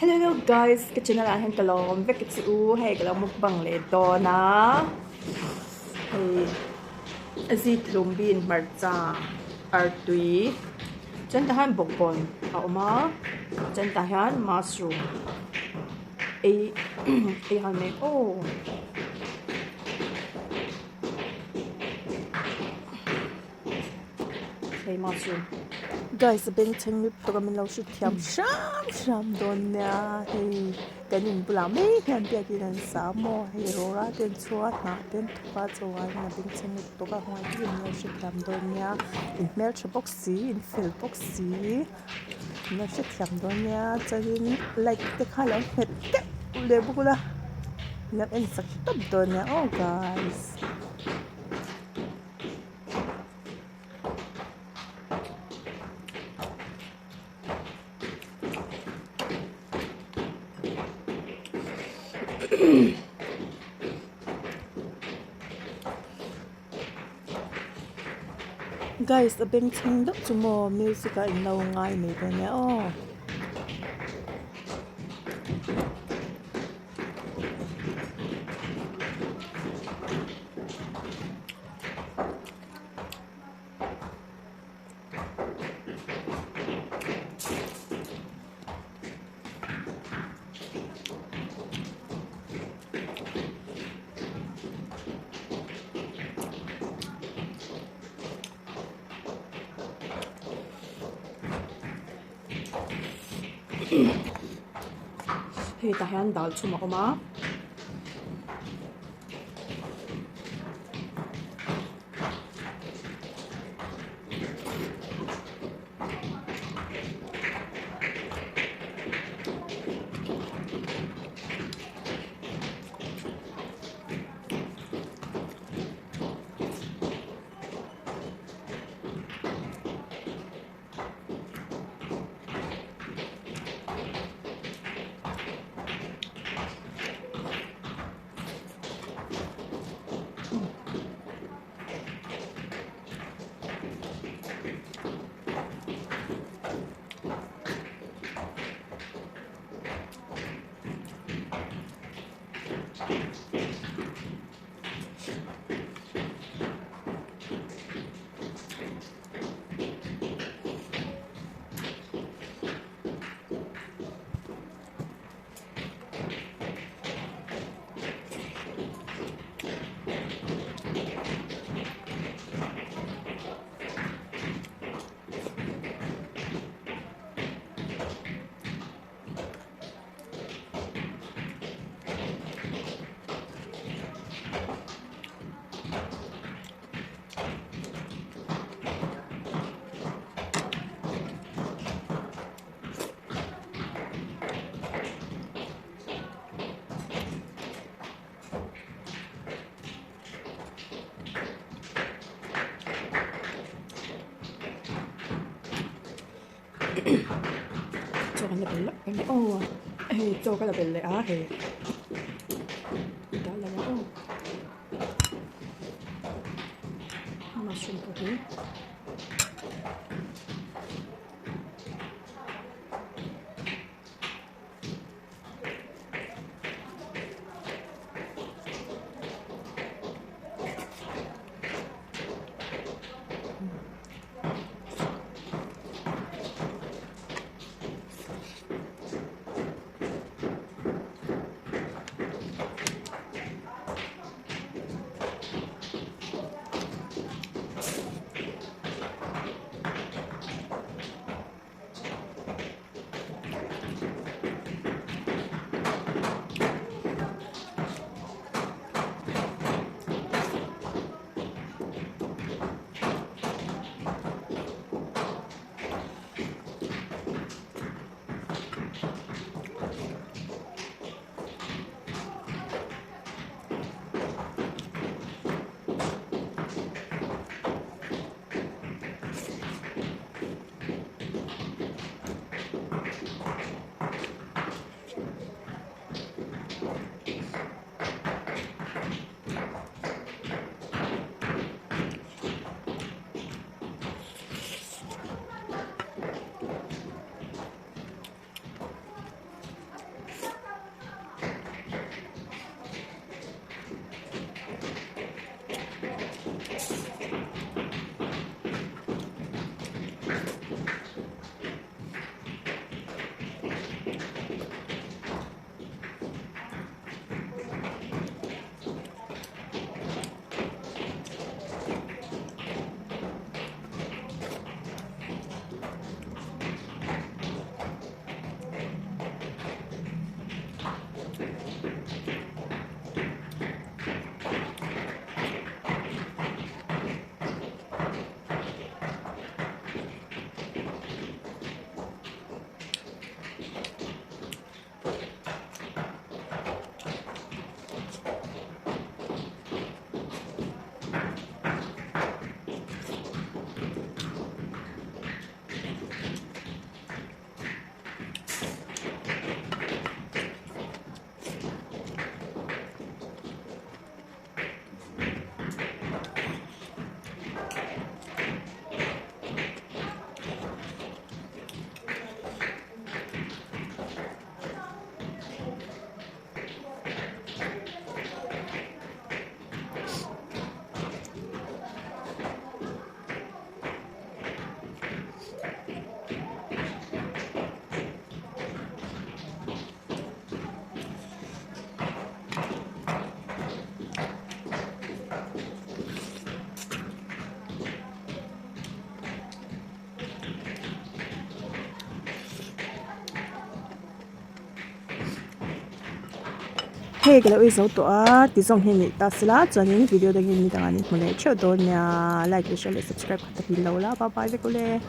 Hello guys, kachinalahan kalong vek kitsu hey kalong mukbang le do na hey azit lumbin marcha artui chen tahan bokbon auma chen tahan mushroom a han me oh hey mushroom guys ben cheng to kamin lo shi thiam sham don ya hey kanin bula me han pia kinan sa mo hey rora ten chua na ten thupa chawa na ben cheng to ka hoi ki lo shi thiam don ya in mel box si in fill box si na shi thiam don ya charin like te khala het te le bukula na en sak top don ya oh guys guys a ben cheng do chumo music a in lo ngai me don ya oh hey tahan dal chuma oma cho cái là belle cái oh hey cho cái là belle à hey đó là oh mushroom curry hey cái lời dấu tỏa tí dòng hình ta sẽ là cho những video đang nhìn đang anh mình chợ đón nha like share subscribe các bạn lâu la bye bye với cô lê